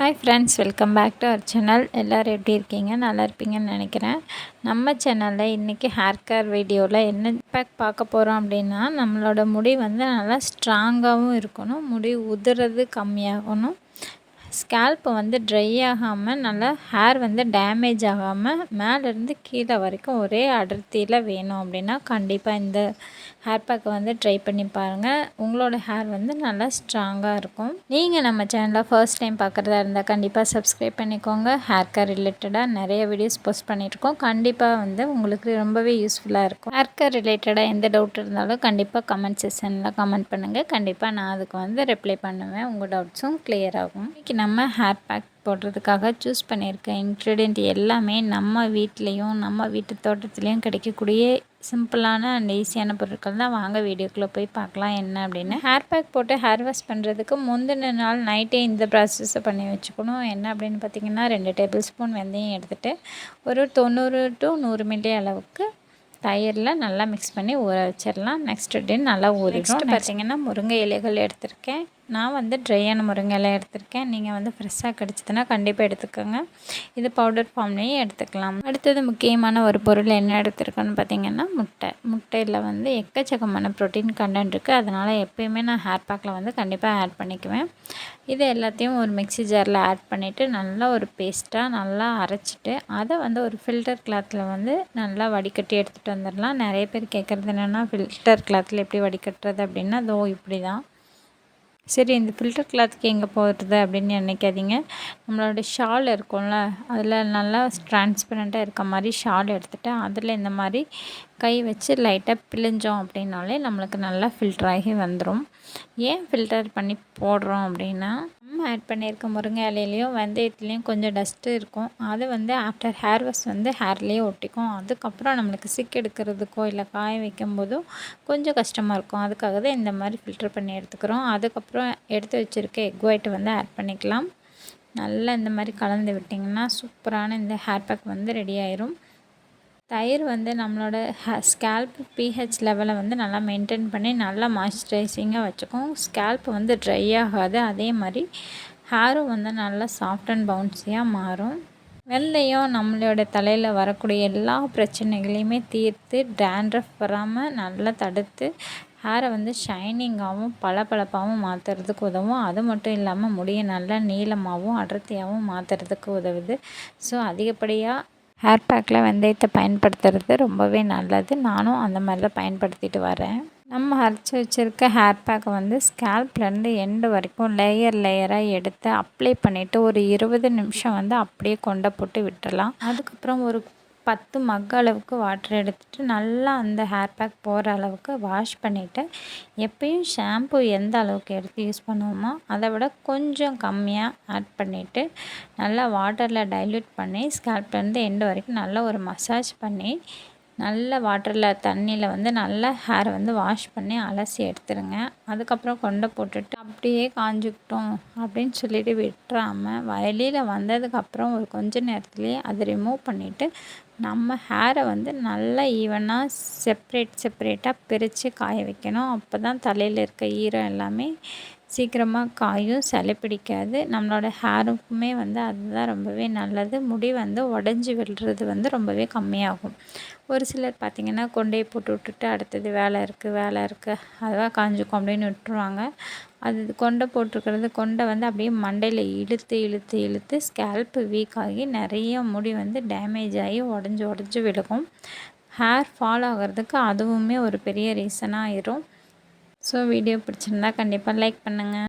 Hi friends, welcome back to our channel. எல்லோரும் எப்படி இருக்கீங்க? நல்லா இருப்பீங்கன்னு நினைக்கிறேன். நம்ம சேனலில் இன்றைக்கி ஹேர் கேர் வீடியோவில் என்ன பேக் பார்க்க போகிறோம் அப்படின்னா, நம்மளோட முடி வந்து நல்லா ஸ்ட்ராங்காகவும் இருக்கணும், முடி உதிர்றது கம்மியாகணும், ஸ்கேல்ப் வந்து ட்ரை ஆகாமல், நல்லா ஹேர் வந்து டேமேஜ் ஆகாமல் மேலேருந்து கீழே வரைக்கும் ஒரே அடர்த்தியில் வேணும் அப்படின்னா கண்டிப்பாக இந்த ஹேர் பேக்கை வந்து ட்ரை பண்ணி பாருங்கள். உங்களோட ஹேர் வந்து நல்லா ஸ்ட்ராங்காக இருக்கும். நீங்கள் நம்ம சேனலில் ஃபர்ஸ்ட் டைம் பார்க்குறதா இருந்தால் கண்டிப்பாக சப்ஸ்கிரைப் பண்ணிக்கோங்க. ஹேர் கேர் ரிலேட்டடாக நிறைய வீடியோஸ் போஸ்ட் பண்ணியிருக்கோம். கண்டிப்பாக வந்து உங்களுக்கு ரொம்பவே யூஸ்ஃபுல்லாக இருக்கும். ஹேர் கேர் ரிலேட்டடாக எந்த டவுட் இருந்தாலும் கண்டிப்பாக கமெண்ட் செக்ஷனில் கமெண்ட் பண்ணுங்கள். கண்டிப்பாக நான் அதுக்கு வந்து ரிப்ளை பண்ணுவேன். உங்கள் டவுட்ஸும் கிளியர் ஆகும். இன்றைக்கி நம்ம ஹேர் பேக் போடுறதுக்காக சூஸ் பண்ணியிருக்க இன்க்ரீடியண்ட் எல்லாமே நம்ம வீட்லேயும் நம்ம வீட்டு தோட்டத்துலேயும் கிடைக்கக்கூடிய சிம்பிளான அண்ட் ஈஸியான பொருட்கள் தான். வாங்க வீடியோக்குள்ளே போய் பார்க்கலாம் என்ன அப்படின்னு. ஹேர் பேக் போட்டு ஹேர் வாஷ் பண்ணுறதுக்கு முந்தின நாள் நைட்டே இந்த ப்ராசஸை பண்ணி வச்சுக்கணும். என்ன அப்படின்னு பார்த்திங்கன்னா, 2 டேபிள் ஸ்பூன் வெந்தயம் எடுத்துகிட்டு ஒரு 90 to 100 மில்லி அளவுக்கு தயிரில் நல்லா மிக்ஸ் பண்ணி ஊற வச்சிடலாம். நெக்ஸ்ட் டே நல்லா ஊறிடும். பார்த்திங்கன்னா முருங்கை இலைகள் எடுத்திருக்கேன். நான் வந்து ட்ரையான முருங்கை இலை எடுத்திருக்கேன். நீங்கள் வந்து ஃப்ரெஷ்ஷாக கிடச்சிதுன்னா கண்டிப்பாக எடுத்துக்கோங்க. இது பவுடர் ஃபார்ம்லேயும் எடுத்துக்கலாம். அடுத்தது முக்கியமான ஒரு பொருள் என்ன எடுத்திருக்கேன்னு பார்த்திங்கன்னா, முட்டையில் வந்து எக்கச்சக்கமான ப்ரோட்டீன் கண்டென்ட் இருக்குது. அதனால் எப்போயுமே நான் ஹேர் பேக்கில் வந்து கண்டிப்பாக ஆட் பண்ணிக்குவேன். இது எல்லாத்தையும் ஒரு மிக்ஸி ஜாரில் ஆட் பண்ணிவிட்டு நல்லா ஒரு பேஸ்ட்டாக நல்லா அரைச்சிட்டு அதை வந்து ஒரு ஃபில்டர் கிளாத்தில் வந்து நல்லா வடிகட்டி எடுத்துகிட்டு வந்துடலாம். நிறைய பேர் கேட்குறது என்னென்னா, ஃபில்டர் கிளாத்தில் எப்படி வடிகட்டுறது அப்படின்னா, அதோ இப்படி தான். சரி, இந்த ஃபில்டர் கிளாத்துக்கு எங்கே போடுறது அப்படின்னு நினைக்காதீங்க. நம்மளோட ஷால் இருக்கும்ல, அதில் நல்லா டிரான்ஸ்பரண்ட்டாக இருக்க மாதிரி ஷால் எடுத்துகிட்டு அதில் இந்த மாதிரி கை வச்சு லைட்டாக பிழிஞ்சோம் அப்படின்னாலே நம்மளுக்கு நல்லா ஃபில்டர் ஆகி வந்துடும். ஏன் ஃபில்டர் பண்ணி போடுறோம் அப்படின்னா, நம்ம ஆட் பண்ணியிருக்க முருங்கை இலையிலையும் வெந்தயத்துலேயும் கொஞ்சம் டஸ்ட்டு இருக்கும். அது வந்து ஆஃப்டர் ஹேர் வாஷ் வந்து ஹேர்லேயே ஒட்டிக்கும். அதுக்கப்புறம் நம்மளுக்கு சிக் எடுக்கிறதுக்கோ இல்லை காய வைக்கும் போதும் கொஞ்சம் கஷ்டமாக இருக்கும். அதுக்காக தான் இந்த மாதிரி ஃபில்டர் பண்ணி எடுத்துக்கிறோம். அதுக்கப்புறம் எடுத்து வச்சுருக்க எக் ஒயிட் வந்து ஆட் பண்ணிக்கலாம். நல்லா இந்த மாதிரி கலந்து விட்டிங்கன்னா சூப்பரான இந்த ஹேர் பேக் வந்து ரெடி ஆயிரும். தயிர் வந்து நம்மளோட ஸ்கேல்ப் பிஹெச் லெவலை வந்து நல்லா மெயின்டைன் பண்ணி நல்லா மாய்ஸ்சரைசிங்காக வச்சுக்கும். ஸ்கேல்ப் வந்து ட்ரை ஆகாது. அதே மாதிரி ஹேரும் வந்து நல்லா சாஃப்ட் அண்ட் பவுன்ஸியாக மாறும். வெந்தயம் நம்மளோட தலையில் வரக்கூடிய எல்லா பிரச்சனைகளையுமே தீர்த்து டேண்ட்ரஃப் வராமல் நல்லா தடுத்து ஹேரை வந்து ஷைனிங்காகவும் பளபளப்பாகவும் மாற்றுறதுக்கு உதவும். அது மட்டும் இல்லாமல் முடியை நல்லா நீளமாகவும் அடர்த்தியாகவும் மாற்றுறதுக்கு உதவுது. ஸோ அதிகப்படியாக ஹேர் பேக்கில் வெந்தயத்தை பயன்படுத்துறது ரொம்பவே நல்லது. நானும் அந்த மாதிரி தான் பயன்படுத்திட்டு வரேன். நம்ம அரைச்சி வச்சுருக்க ஹேர் பேக்கை வந்து ஸ்கேல்ப்லேருந்து எண்டு வரைக்கும் லேயராக எடுத்து அப்ளை பண்ணிவிட்டு ஒரு 20 நிமிஷம் வந்து அப்படியே கொண்டை போட்டு விட்டுறலாம். அதுக்கப்புறம் ஒரு 10 மக் அளவுக்கு வாட்டர் எடுத்துகிட்டு நல்லா அந்த ஹேர் பேக் போகிற அளவுக்கு வாஷ் பண்ணிவிட்டு, எப்பயும் ஷாம்பு எந்த அளவுக்கு எடுத்து யூஸ் பண்ணுவோமோ அதை விட கொஞ்சம் கம்மியாக ஆட் பண்ணிவிட்டு நல்லா வாட்டரில் டைல்யூட் பண்ணி ஸ்கேல்ப்லேருந்து எண்டு வரைக்கும் நல்லா ஒரு மசாஜ் பண்ணி நல்ல வாட்டரில் தண்ணியில் வந்து நல்லா ஹேரை வந்து வாஷ் பண்ணி அலசி எடுத்துருங்க. அதுக்கப்புறம் கொண்டை போட்டுட்டு அப்படியே காஞ்சிக்கிட்டோம் அப்படின்னு சொல்லிட்டு விட்டுறாமல் வெளியில் வந்ததுக்கப்புறம் ஒரு கொஞ்ச நேரத்துலேயே அதை ரிமூவ் பண்ணிவிட்டு நம்ம ஹேரை வந்து நல்லா ஈவனாக செப்பரேட்டாக பிரித்து காய வைக்கணும். அப்போ தான் தலையில் இருக்க ஈரம் எல்லாமே சீக்கிரமாக காயும், சளி பிடிக்காது. நம்மளோட ஹேருக்குமே வந்து அதுதான் ரொம்பவே நல்லது. முடி வந்து உடஞ்சி விழுறது வந்து ரொம்பவே கம்மியாகும். ஒரு சிலர் பார்த்திங்கன்னா கொண்டையை போட்டு விட்டுட்டு அடுத்தது வேலை இருக்குது அதுவாக காஞ்சிக்கும் அப்படின்னு விட்டுருவாங்க. அது கொண்டை போட்டிருக்கிறது கொண்டை வந்து அப்படியே மண்டையில் இழுத்து ஸ்கேல்ப்பு வீக் ஆகி நிறைய முடி வந்து டேமேஜ் ஆகி உடஞ்சி விழுகும். ஹேர் ஃபால் ஆகிறதுக்கு அதுவுமே ஒரு பெரிய ரீசனாக ஆயிரும். ஸோ வீடியோ பிடிச்சிருந்தா கண்டிப்பாக லைக் பண்ணுங்கள்.